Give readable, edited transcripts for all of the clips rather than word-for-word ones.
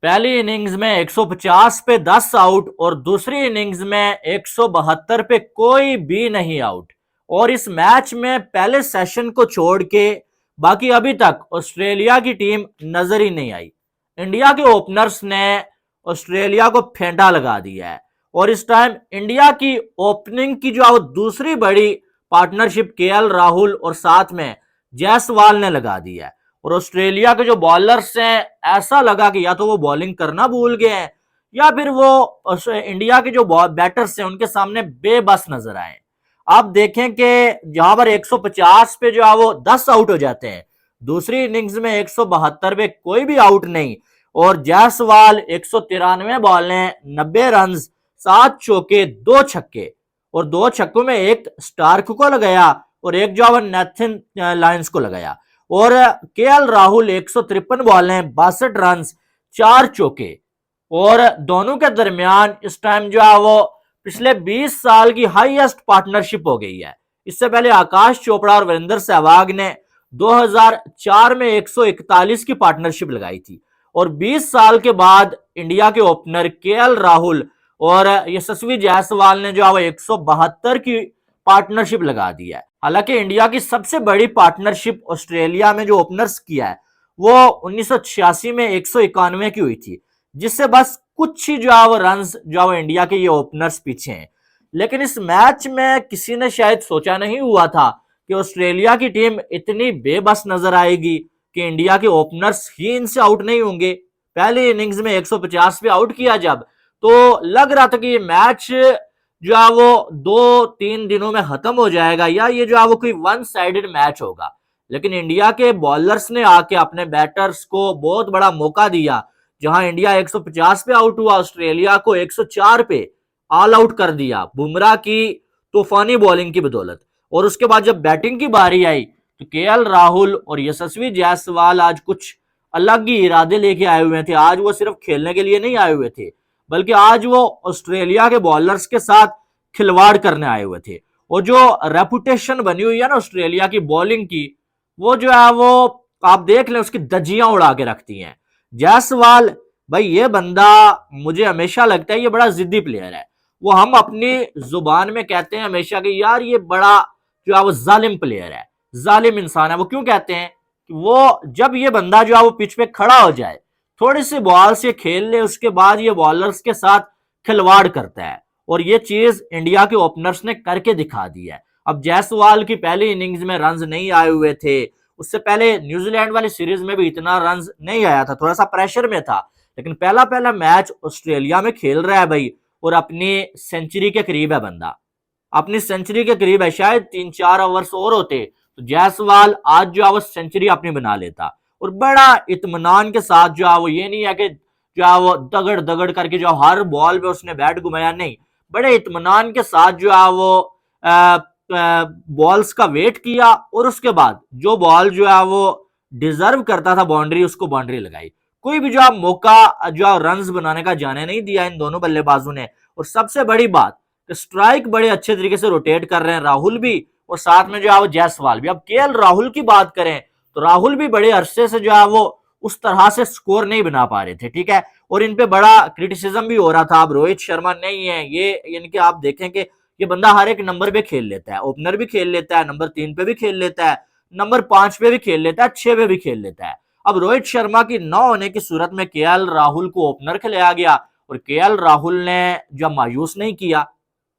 पहली इनिंग्स में 150 पे 10 आउट और दूसरी इनिंग्स में 172 पे कोई भी नहीं आउट। और इस मैच में पहले सेशन को छोड़ के बाकी अभी तक ऑस्ट्रेलिया की टीम नजर ही नहीं आई। इंडिया के ओपनर्स ने ऑस्ट्रेलिया को फेंटा लगा दिया है और इस टाइम इंडिया की ओपनिंग की जो दूसरी बड़ी पार्टनरशिप केएल राहुल और साथ में जायसवाल ने लगा दी है। और ऑस्ट्रेलिया के जो बॉलर्स हैं ऐसा लगा कि या तो वो बॉलिंग करना भूल गए हैं या फिर वो इंडिया के जो बैटर्स हैं उनके सामने बेबस नजर आए। आप देखें कि जहां पर 150 पे जो है वो 10 आउट हो जाते हैं, दूसरी इनिंग्स में 172 पे कोई भी आउट नहीं और जायसवाल 193 बॉलें 90 रन 7 चौके 2 छक्के और 2 छक्कों में एक स्टार्क को लगाया और एक जो नेथन लायंस को लगाया। और केएल राहुल 153 बॉलें 62 रन 4 चौके और दोनों के दरमियान इस टाइम जो है वो पिछले 20 साल की हाईएस्ट पार्टनरशिप हो गई है। इससे पहले आकाश चोपड़ा और वीरेंद्र सहवाग ने 2004 में 141 की पार्टनरशिप लगाई थी और 20 साल के बाद इंडिया के ओपनर केएल राहुल और यशस्वी जायसवाल ने जो है 172 की पार्टनरशिप लगा दी है। हालांकि इंडिया की सबसे बड़ी पार्टनरशिप ऑस्ट्रेलिया में जो ओपनर्स किया है वो 1986 में 191 की हुई थी, जिससे बस कुछ ही जो है रन जो है इंडिया के ये ओपनर्स पीछे हैं। लेकिन इस मैच में किसी ने शायद सोचा नहीं हुआ था कि ऑस्ट्रेलिया की टीम इतनी बेबस नजर आएगी कि इंडिया के ओपनर्स ही इनसे आउट नहीं होंगे। पहली इनिंग्स में 150 पे आउट किया जब, तो लग रहा था कि ये मैच जो है वो 2-3 दिनों में खत्म हो जाएगा या ये जो है वो कोई वन साइडेड मैच होगा। लेकिन इंडिया के बॉलर्स ने आके अपने बैटर्स को बहुत बड़ा मौका दिया। जहां इंडिया 150 पे आउट हुआ, ऑस्ट्रेलिया को 104 पे ऑल आउट कर दिया बुमराह की तूफानी बॉलिंग की बदौलत। और उसके बाद जब बैटिंग की बारी आई तो केएल राहुल और यशस्वी जायसवाल आज कुछ अलग ही इरादे लेके आए हुए थे। आज वो सिर्फ खेलने के लिए नहीं आए हुए थे, बल्कि आज वो ऑस्ट्रेलिया के बॉलर्स के साथ खिलवाड़ करने आए हुए थे। और जो रेपुटेशन बनी हुई है ना ऑस्ट्रेलिया की बॉलिंग की, वो जो है वो आप देख लें उसकी धज्जियां उड़ा के रखती हैं। जायसवाल भाई ये बंदा मुझे हमेशा लगता है ये बड़ा जिद्दी प्लेयर है। वो हम अपनी जुबान में कहते हैं हमेशा कि यार ये बड़ा जो है वो जालिम प्लेयर है, जालिम इंसान है। वो क्यों कहते हैं कि वो जब ये बंदा जो है वो पिच पे खड़ा हो जाए, थोड़ी सी बॉल से खेल ले, उसके बाद ये बॉलर्स के साथ खिलवाड़ करता है। और ये चीज इंडिया के ओपनर्स ने करके दिखा दी है। अब जायसवाल की पहली इनिंग्स में रन्स नहीं आए हुए थे, उससे पहले न्यूजीलैंड वाली सीरीज में भी इतना रन्स नहीं आया था, थोड़ा सा प्रेशर में था। लेकिन पहला पहला मैच ऑस्ट्रेलिया में खेल रहा है भाई और अपनी सेंचुरी के करीब है बंदा, अपनी सेंचुरी के करीब है। शायद 3-4 ओवर्स और होते तो जायसवाल आज जो है वो सेंचुरी अपनी बना लेता। और बड़ा इत्मीनान के साथ जो है वो, ये नहीं है कि जो है वो दगड़ दगड़ करके जो हर बॉल में उसने बैट घुमाया, नहीं, बड़े इत्मीनान के साथ जो है वो बॉल्स का वेट किया और उसके बाद जो बॉल जो है वो डिजर्व करता था बाउंड्री, उसको बाउंड्री लगाई। कोई भी जो है मौका जो है रन्स बनाने का जाने नहीं दिया इन दोनों बल्लेबाजों ने। और सबसे बड़ी बात, स्ट्राइक बड़े अच्छे तरीके से रोटेट कर रहे हैं राहुल भी और साथ में जो है वो जायसवाल भी। अब केएल राहुल की बात करें तो राहुल भी बड़े अरसे से जो है वो उस तरह से स्कोर नहीं बना पा रहे थे, ठीक है। और इन पे बड़ा क्रिटिसिज्म भी हो रहा था। अब रोहित शर्मा नहीं है ये, इनके आप देखें कि ये बंदा हर एक नंबर पे खेल लेता है, ओपनर भी खेल लेता है, नंबर 3 पे भी खेल लेता है, नंबर 5 पे भी खेल लेता है, 6 पे भी खेल लेता है। अब रोहित शर्मा की न होने की सूरत में केएल राहुल को ओपनर खिलाया गया और केएल राहुल ने जो मायूस नहीं किया।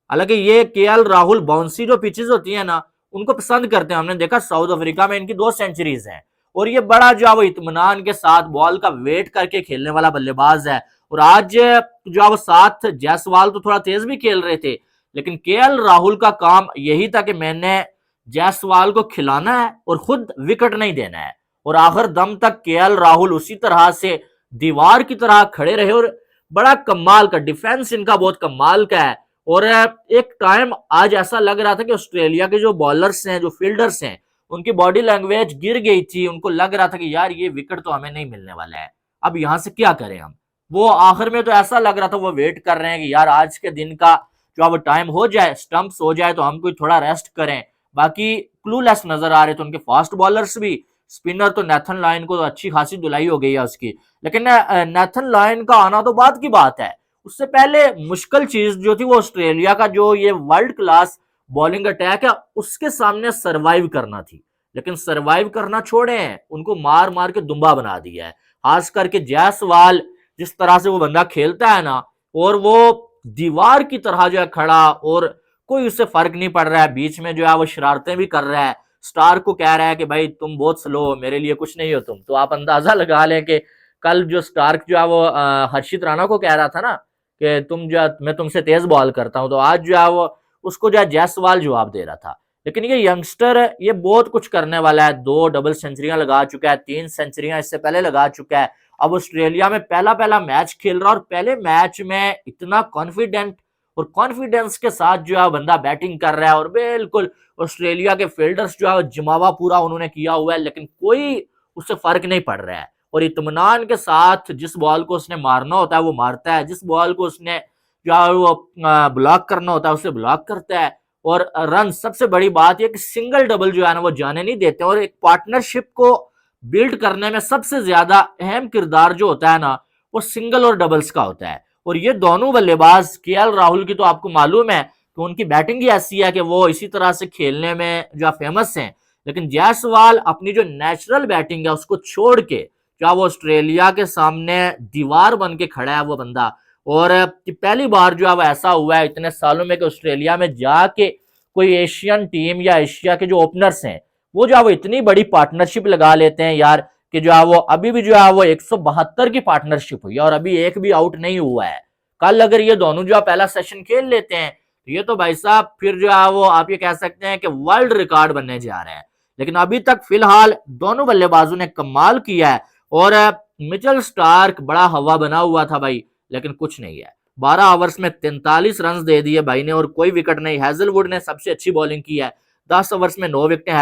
हालांकि ये केएल राहुल बाउंसी जो पिचेस होती है ना उनको पसंद करते हैं। हमने देखा साउथ अफ्रीका में इनकी 2 सेंचुरीज हैं और ये बड़ा जो है वो इत्मीनान के साथ बॉल का वेट करके खेलने वाला बल्लेबाज है। और आज जो है वो साथ जायसवाल तो थोड़ा तेज भी खेल रहे थे, लेकिन केएल राहुल का काम यही था कि मैंने जायसवाल को खिलाना है और खुद विकेट नहीं देना है। और आखिर दम तक केएल राहुल उसी तरह से दीवार की तरह खड़े रहे और बड़ा कमाल का डिफेंस इनका बहुत कमाल का है। और एक टाइम आज ऐसा लग रहा था कि ऑस्ट्रेलिया के जो बॉलर्स हैं, जो फील्डर्स हैं, उनकी बॉडी लैंग्वेज गिर गई थी। उनको लग रहा था कि यार ये विकेट तो हमें नहीं मिलने वाला है, अब यहां से क्या करें हम। वो आखिर में तो ऐसा लग रहा था वो वेट कर रहे हैं कि यार आज के दिन का जो अब टाइम हो जाए, स्टंप्स हो जाए तो हम कोई थोड़ा रेस्ट करें। बाकी क्लूलेस नजर आ रहे थे उनके फास्ट बॉलर्स भी स्पिनर तो नेथन लायन को तो अच्छी खासी धुलाई हो गई है उसकी, लेकिन नेथन लायन का आना तो बाद की बात है। उससे पहले मुश्किल चीज जो थी वो ऑस्ट्रेलिया का जो ये वर्ल्ड क्लास बॉलिंग अटैक है उसके सामने सरवाइव करना थी। लेकिन सरवाइव करना छोड़े हैं, उनको मार मार के दुम्बा बना दिया है। खास करके जायसवाल जिस तरह से वो बंदा खेलता है ना, और वो दीवार की तरह जो है खड़ा, और कोई उससे फर्क नहीं पड़ रहा है, बीच में जो है वो शरारतें भी कर रहा है, स्टार को कह रहा है कि भाई तुम बहुत स्लो हो, मेरे लिए कुछ नहीं हो तुम। तो आप अंदाजा लगा लें कि कल जो स्टार्क जो है वो हर्षित राणा को कह रहा था ना कि तुम जो मैं तुमसे तेज बॉल करता हूं, तो आज जो है वो उसको जो है जायसवाल जवाब दे रहा था। लेकिन ये यंगस्टर ये बहुत कुछ करने वाला है, 2 डबल सेंचुरियां लगा चुका है, 3 सेंचुरियां इससे पहले लगा चुका है। अब ऑस्ट्रेलिया में पहला पहला मैच खेल रहा है, और पहले मैच में इतना कॉन्फिडेंट और कॉन्फिडेंस के साथ जो है बंदा बैटिंग कर रहा है, और बिल्कुल ऑस्ट्रेलिया के फील्डर्स जो है जमावा पूरा उन्होंने किया हुआ है, लेकिन कोई उससे फर्क नहीं पड़ रहा है। और इत्मीनान के साथ जिस बॉल को उसने मारना होता है वो मारता है, जिस बॉल को उसने जो है वो ब्लॉक करना होता है उसे ब्लॉक करता है। और रन, सबसे बड़ी बात यह कि सिंगल डबल जो है ना वो जाने नहीं देते, और एक पार्टनरशिप को बिल्ड करने में सबसे ज्यादा अहम किरदार जो होता है ना वो सिंगल और डबल्स का होता है। और ये दोनों बल्लेबाज, केएल राहुल की तो आपको मालूम है कि उनकी बैटिंग ही ऐसी है कि वो इसी तरह से खेलने में जो फेमस हैं, लेकिन जायसवाल अपनी जो नेचुरल बैटिंग है उसको छोड़ के क्या वो ऑस्ट्रेलिया के सामने दीवार बन के खड़ा है वो बंदा। और पहली बार जो है वो ऐसा हुआ है इतने सालों में कि ऑस्ट्रेलिया में जाके कोई एशियन टीम या एशिया के जो ओपनर्स हैं वो जो है वो इतनी बड़ी पार्टनरशिप लगा लेते हैं यार, कि जो है वो अभी भी जो है वो 172 की पार्टनरशिप हुई है और अभी एक भी आउट नहीं हुआ है। कल अगर ये दोनों जो है पहला सेशन खेल लेते हैं तो ये तो भाई साहब फिर जो है वो आप ये कह सकते हैं कि वर्ल्ड रिकॉर्ड बनने जा रहे हैं। लेकिन अभी तक फिलहाल दोनों बल्लेबाजों ने कमाल किया है, और मिचेल स्टार्क बड़ा हवा बना हुआ था भाई, लेकिन कुछ नहीं है। 12 ओवर्स में 43 रन दे दिए भाई ने, और कोई विकेट नहीं। हैजलवुड ने सबसे अच्छी बॉलिंग की है, 10 ओवर्स में 9 विकेट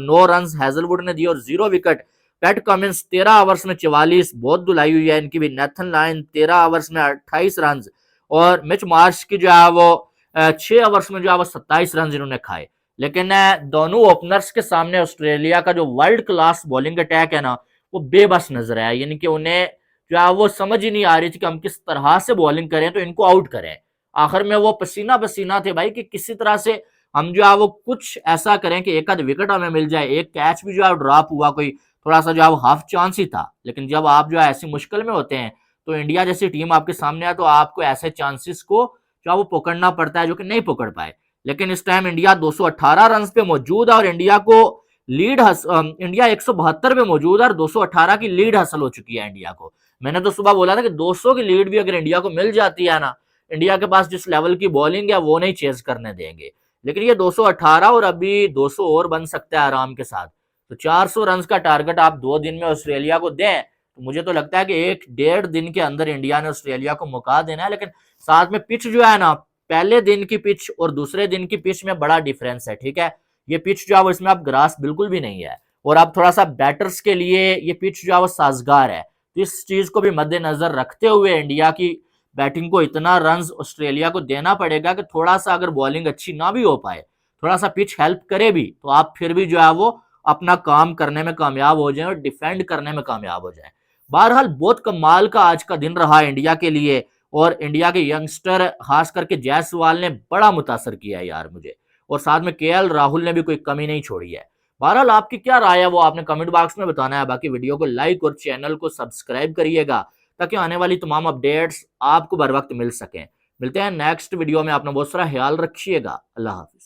9 रन हैजलवुड ने दिए और 0 विकेट। पैट कमिंस 13 ओवर्स में 44, बहुत धुलाई हुई है इनकी भी। नेथन लायन 13 ओवर्स में 28 रन, और मिच मार्श की जो है वो 6 ओवर्स में जो है वो 27 रन इन्होंने खाए। लेकिन दोनों ओपनर्स के सामने ऑस्ट्रेलिया का जो वर्ल्ड क्लास बॉलिंग अटैक है ना वो बेबस नजर आया, यानी कि उन्हें जो है वो समझ ही नहीं आ रही थी कि हम किस तरह से बॉलिंग करें तो इनको आउट करें। आखिर में वो पसीना पसीना थे भाई कि किसी तरह से हम जो है वो कुछ ऐसा करें कि एक आध विकेट हमें मिल जाए। एक कैच भी जो है ड्रॉप हुआ, कोई थोड़ा सा जो है वो हाफ चांस ही था। लेकिन जब आप जो है ऐसी मुश्किल में होते हैं तो इंडिया जैसी टीम आपके सामने है तो आपको ऐसे चांसेस को जो है वो पकड़ना पड़ता है, जो कि नहीं पकड़ पाए। लेकिन इस टाइम इंडिया 218 रन पे मौजूद है, और इंडिया को लीड इंडिया 172 पे मौजूद है, और 218 की लीड हासिल हो चुकी है इंडिया को। मैंने तो सुबह बोला था कि 200 की लीड भी अगर इंडिया को मिल जाती है ना, इंडिया के पास जिस लेवल की बॉलिंग है वो नहीं चेज करने देंगे। लेकिन ये 218 और अभी 200 और बन सकता है आराम के साथ। तो 400 रन का टारगेट आप 2 दिन में ऑस्ट्रेलिया को दें तो मुझे तो लगता है कि 1-1.5 दिन के अंदर इंडिया ने ऑस्ट्रेलिया को मुका देना है। लेकिन साथ में पिच जो है ना, पहले दिन की पिच और दूसरे दिन की पिच में बड़ा डिफरेंस है, ठीक है। ये पिच जो है वो इसमें आप ग्रास बिल्कुल भी नहीं है, और अब थोड़ा सा बैटर्स के लिए ये पिच जो है वो साजगार है। तो इस चीज को भी मद्देनजर रखते हुए इंडिया की बैटिंग को इतना रन ऑस्ट्रेलिया को देना पड़ेगा कि थोड़ा सा अगर बॉलिंग अच्छी ना भी हो पाए, थोड़ा सा पिच हेल्प करे भी, तो आप फिर भी जो है वो अपना काम करने में कामयाब हो जाए और डिफेंड करने में कामयाब हो जाए। बहरहाल बहुत कमाल का आज का दिन रहा इंडिया के लिए, और इंडिया के यंगस्टर खास करके जायसवाल ने बड़ा मुतासर किया है यार मुझे, और साथ में केएल राहुल ने भी कोई कमी नहीं छोड़ी है। बहरहाल आपकी क्या राय है वो आपने कमेंट बॉक्स में बताना है। बाकी वीडियो को लाइक और चैनल को सब्सक्राइब करिएगा ताकि आने वाली तमाम अपडेट्स आपको बर वक्त मिल सकें। मिलते हैं नेक्स्ट वीडियो में, अपना बहुत सारा ख्याल रखिएगा। अल्लाह हाफिज।